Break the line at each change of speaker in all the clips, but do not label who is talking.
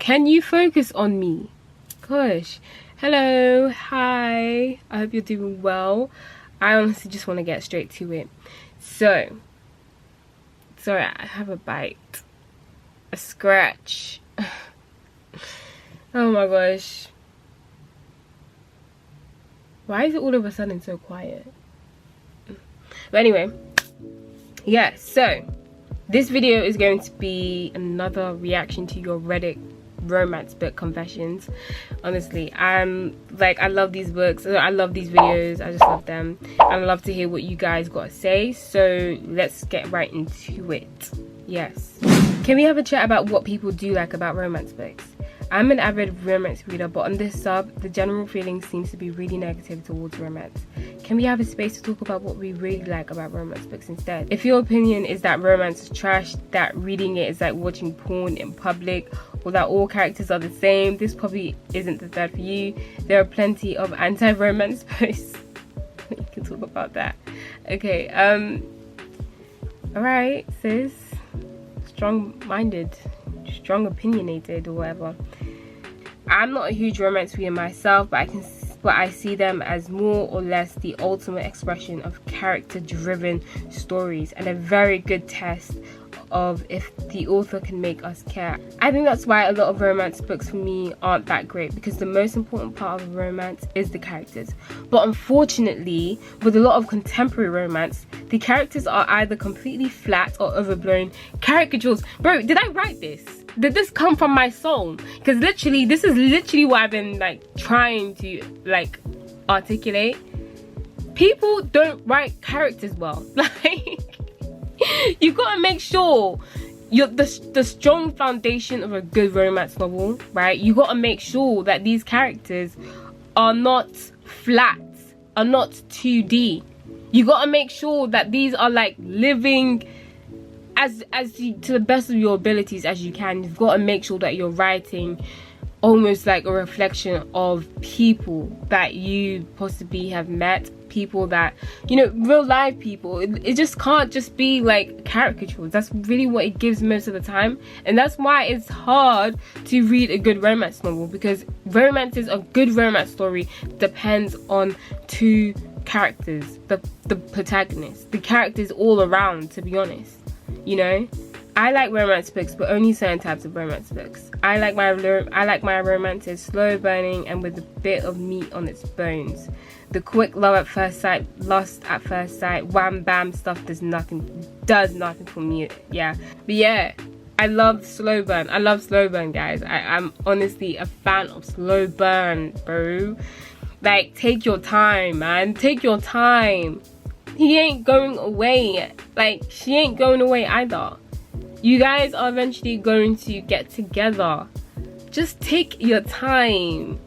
Can you focus on me? Gosh. Hello, hi. I hope you're doing well. I honestly just want to get straight to it. So, sorry, I have a bite. A scratch. Oh my gosh. Why is it all of a sudden so quiet? But anyway, yeah, so this video is going to be another reaction to your Reddit romance book confessions. Honestly, I love these books, I love these videos, I just love them, and I love to hear what you guys got to say. So let's get right into it. Yes, can we have a chat about what people do like about romance books? I'm an avid romance reader, but on this sub, the general feeling seems to be really negative towards romance. Can we have a space to talk about what we really like about romance books instead? If your opinion is that romance is trash, that reading it is like watching porn in public, or that all characters are the same, this probably isn't the thread for you. There are plenty of anti-romance posts. We can talk about that. Okay, alright, sis. Strong-minded, strong opinionated, or whatever. I'm not a huge romance reader myself, but I see them as more or less the ultimate expression of character-driven stories and a very good test of if the author can make us care. I think that's why a lot of romance books for me aren't that great, because the most important part of a romance is the characters. But unfortunately, with a lot of contemporary romance, the characters are either completely flat or overblown caricatures. Bro, did I write this? Did this come from my soul? Because literally, this is literally what I've been trying to articulate. People don't write characters well. You gotta make sure you're the strong foundation of a good romance novel, right? You gotta make sure that these characters are not flat, are not 2D. You gotta make sure that these are living to the best of your abilities as you can. You've got to make sure that you're writing almost like a reflection of people that you possibly have met, people that, real life people. It just can't just be caricatures. That's really what it gives most of the time, and that's why it's hard to read a good romance novel, because a good romance story depends on two characters, the protagonist, the characters all around, to be honest. I like romance books, but only certain types of romance books. I like my romances slow burning and with a bit of meat on its bones. The quick love at first sight, lust at first sight, wham bam stuff does nothing for me. Yeah, but yeah, I love slow burn. I love slow burn, guys. I'm honestly a fan of slow burn, bro. Take your time, man. Take your time. He ain't going away. She ain't going away either. You guys are eventually going to get together. Just take your time.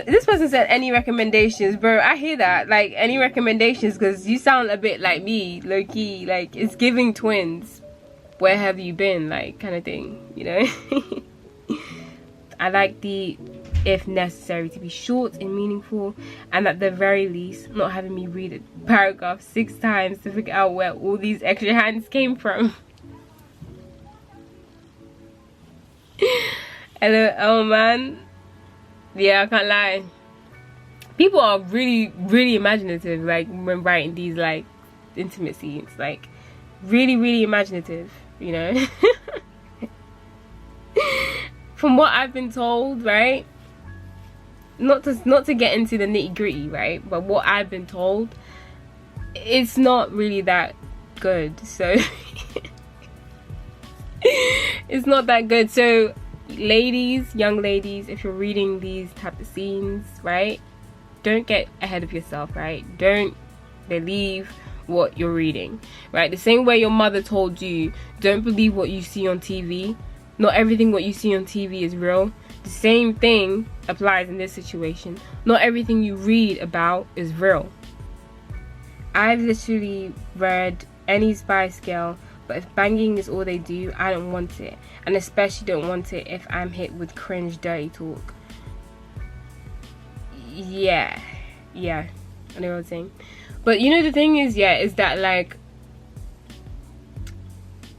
This person said, any recommendations? Bro, I hear that. Any recommendations? Because you sound a bit like me, low-key. It's giving twins. Where have you been? Kind of thing, I like the if necessary to be short and meaningful, and at the very least not having me read a paragraph 6 times to figure out where all these extra hands came from. Hello, oh man. Yeah, I can't lie. People are really, really imaginative when writing these intimate scenes. Really, really imaginative, From what I've been told, right? Not to get into the nitty-gritty, right? But what I've been told, it's not really that good. So it's not that good. So young ladies, if you're reading these type of scenes, right, don't get ahead of yourself, right? Don't believe what you're reading, right? The same way your mother told you, don't believe what you see on TV. Not everything what you see on TV is real. The same thing applies in this situation. Not everything you read about is real. I've literally read any spice girl, but if banging is all they do, I don't want it. And especially don't want it if I'm hit with cringe dirty talk. Yeah, I know what I'm saying. But the thing is, is that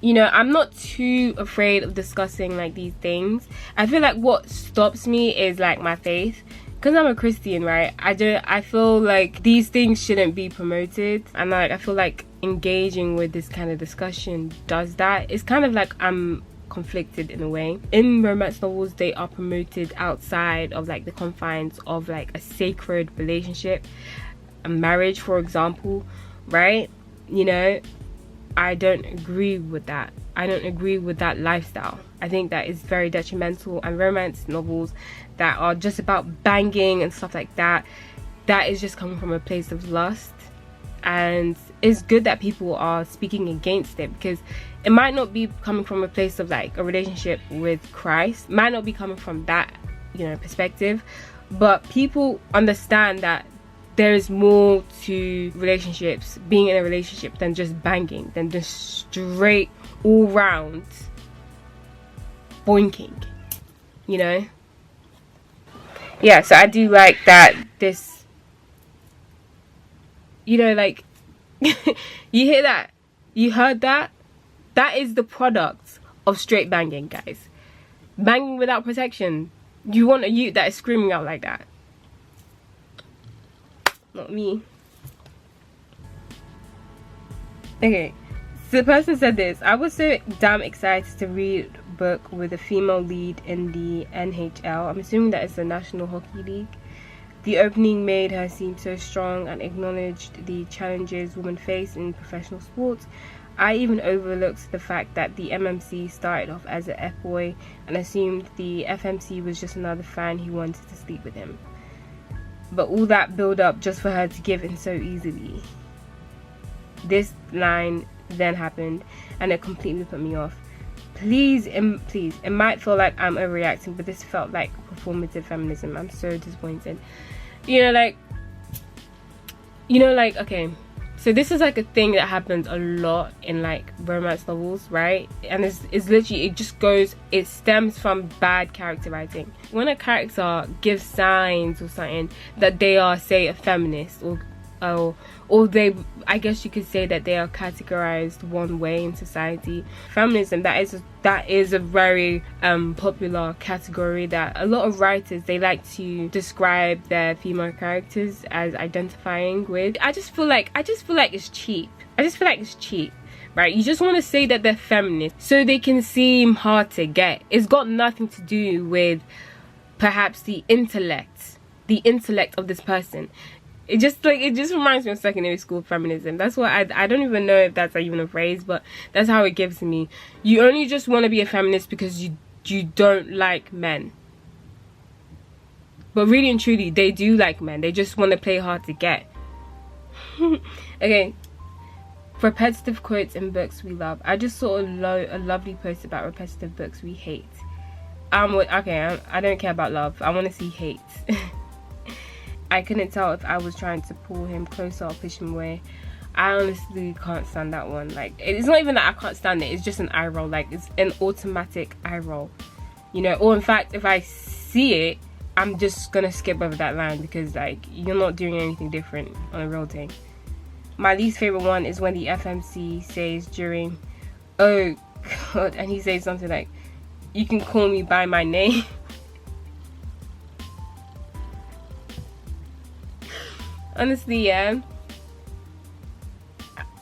you know, I'm not too afraid of discussing like these things. I feel like what stops me is like my faith, because I'm a Christian, right? I feel like these things shouldn't be promoted, and like I feel like engaging with this kind of discussion does that. It's kind of like I'm conflicted in a way. In romance novels, they are promoted outside of like the confines of like a sacred relationship, a marriage, for example, right? You know, I don't agree with that. I don't agree with that lifestyle. I think that is very detrimental, and romance novels that are just about banging and stuff like that, that is just coming from a place of lust. And it's good that people are speaking against it, because it might not be coming from a place of like a relationship with Christ, might not be coming from that, you know, perspective, but people understand that there is more to relationships, being in a relationship, than just banging, than just straight all round boinking, you know. Yeah, so I do like that this, you know, like you hear that, you heard that, that is the product of straight banging, guys. Banging without protection. You want a youth that is screaming out like that? Not me. Okay, so the person said this: I was so damn excited to read a book with a female lead in the NHL. I'm assuming that it's the National Hockey League. The opening made her seem so strong and acknowledged the challenges women face in professional sports. I even overlooked the fact that the MMC started off as an F-boy and assumed the FMC was just another fan who wanted to sleep with him. But all that build up just for her to give in so easily. This line then happened and it completely put me off. Please, it might feel like I'm overreacting, but this felt like performative feminism. I'm so disappointed. You know, like, okay, so this is like a thing that happens a lot in like romance novels, right? And it's literally, it stems from bad character writing. When a character gives signs or something that they are, say, a feminist, or they, I guess you could say that they are categorized one way in society. Feminism, that is a very popular category that a lot of writers, they like to describe their female characters as identifying with. I just feel like it's cheap. Right? You just want to say that they're feminist so they can seem hard to get. It's got nothing to do with perhaps the intellect of this person. It just reminds me of secondary school feminism. That's what I don't even know if that's even a phrase, but that's how it gives to me. You only just want to be a feminist because you don't like men. But really and truly, they do like men. They just want to play hard to get. Okay. Repetitive quotes in books we love. I just saw a lovely post about repetitive books we hate. I don't care about love. I want to see hate. I couldn't tell if I was trying to pull him closer or push him away. I honestly can't stand that one. Like, it's not even that I can't stand it, it's just an eye roll. Like, it's an automatic eye roll, you know. Or in fact, if I see it, I'm just gonna skip over that line, because like, you're not doing anything different on a real thing. My least favorite one is when the FMC says during, oh god, and he says something like, you can call me by my name. Honestly, yeah,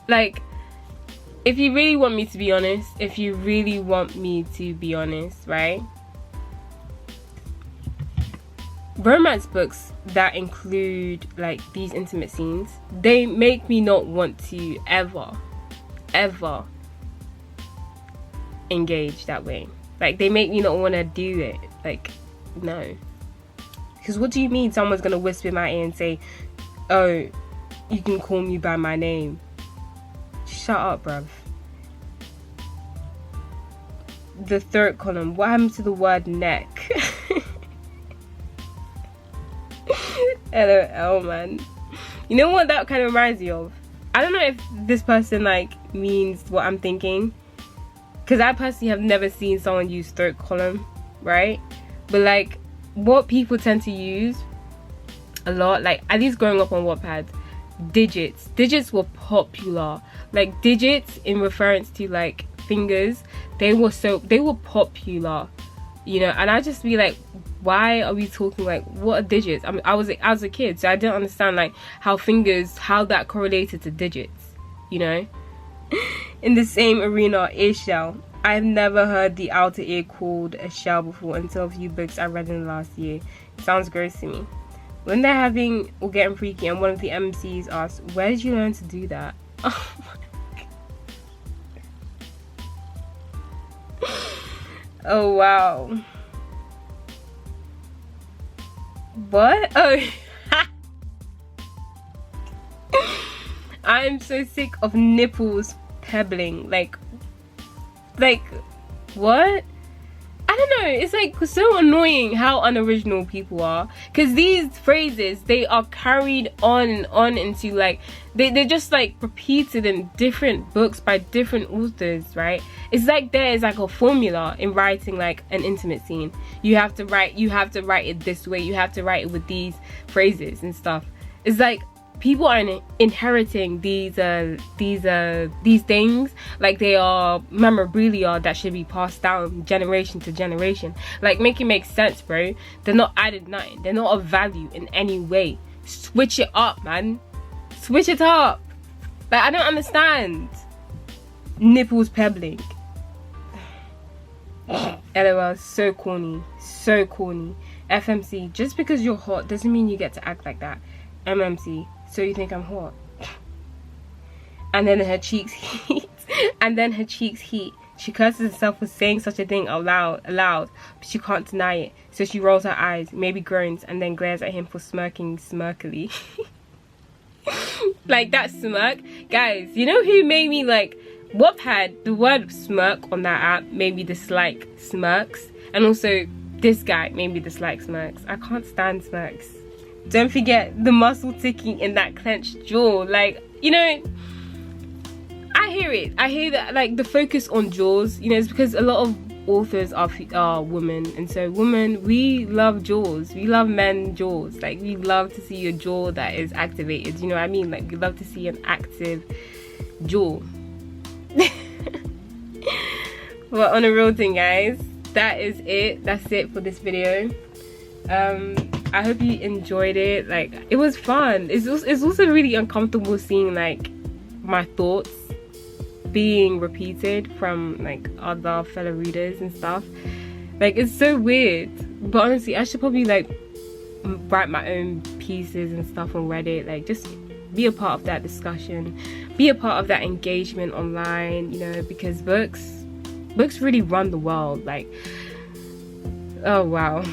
like, if you really want me to be honest, right, romance books that include like these intimate scenes, they make me not want to ever engage that way. Like, they make me not want to do it. Like, no, because what do you mean someone's gonna whisper in my ear and say, oh, you can call me by my name? Shut up, bruv. The third column, what happened to the word neck? LOL, man. You know what that kind of reminds me of? I don't know if this person like means what I'm thinking, because I personally have never seen someone use third column, right? But like, what people tend to use a lot, like at least growing up on Wattpad, digits were popular. Like, digits in reference to like fingers, they were popular, you know. And I just be like, why are we talking, like, what are digits? I mean, I was a kid, so I didn't understand like how that correlated to digits, you know. In the same arena, earshell. I've never heard the outer ear called a shell before until a few books I read in the last year. It sounds gross to me. When they're having or getting freaky and one of the MCs asks, where did you learn to do that? Oh my God. Oh wow. What? Oh. I am so sick of nipples pebbling. Like what? I don't know, it's like so annoying how unoriginal people are, because these phrases, they are carried on and on into like they're just like repeated in different books by different authors, right? It's like there is like a formula in writing like an intimate scene. You have to write it this way, you have to write it with these phrases and stuff. It's like people are inheriting these things like they are memorabilia that should be passed down generation to generation. Like, make it make sense, bro. They're not added nothing, they're not of value in any way. Switch it up, man. Switch it up. Like, I don't understand. Nipples pebbling. LOL, so corny, so corny. FMC, just because you're hot doesn't mean you get to act like that. MMC, so you think I'm hot? And then her cheeks heat. And then her cheeks heat. She curses herself for saying such a thing aloud, but she can't deny it. So she rolls her eyes, maybe groans, and then glares at him for smirking smirkily. Like that smirk. Guys, you know who made me like... Wattpad, the word smirk on that app made me dislike smirks. And also, this guy made me dislike smirks. I can't stand smirks. Don't forget the muscle ticking in that clenched jaw. Like, you know, I hear it. I hear that, like, the focus on jaws, you know, it's because a lot of authors are women. And so women, we love jaws. We love men jaws. Like, we love to see a jaw that is activated. You know what I mean? Like, we love to see an active jaw. But on a real thing, guys, that is it. That's it for this video. I hope you enjoyed it. Like, it was fun. It's also really uncomfortable seeing like my thoughts being repeated from like other fellow readers and stuff. Like, it's so weird. But honestly, I should probably like write my own pieces and stuff on Reddit. Like, just be a part of that discussion, be a part of that engagement online, you know, because books really run the world. Like, oh wow.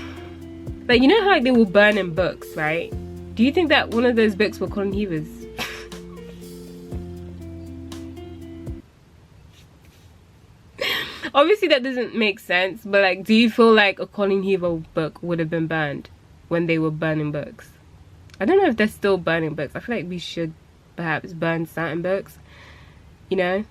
Like, you know how like they were burning books, right? Do you think that one of those books were Colin Heaver's? Obviously that doesn't make sense, but like, do you feel like a Colin Heaver book would have been burned when they were burning books? I don't know if they're still burning books. I feel like we should perhaps burn certain books, you know?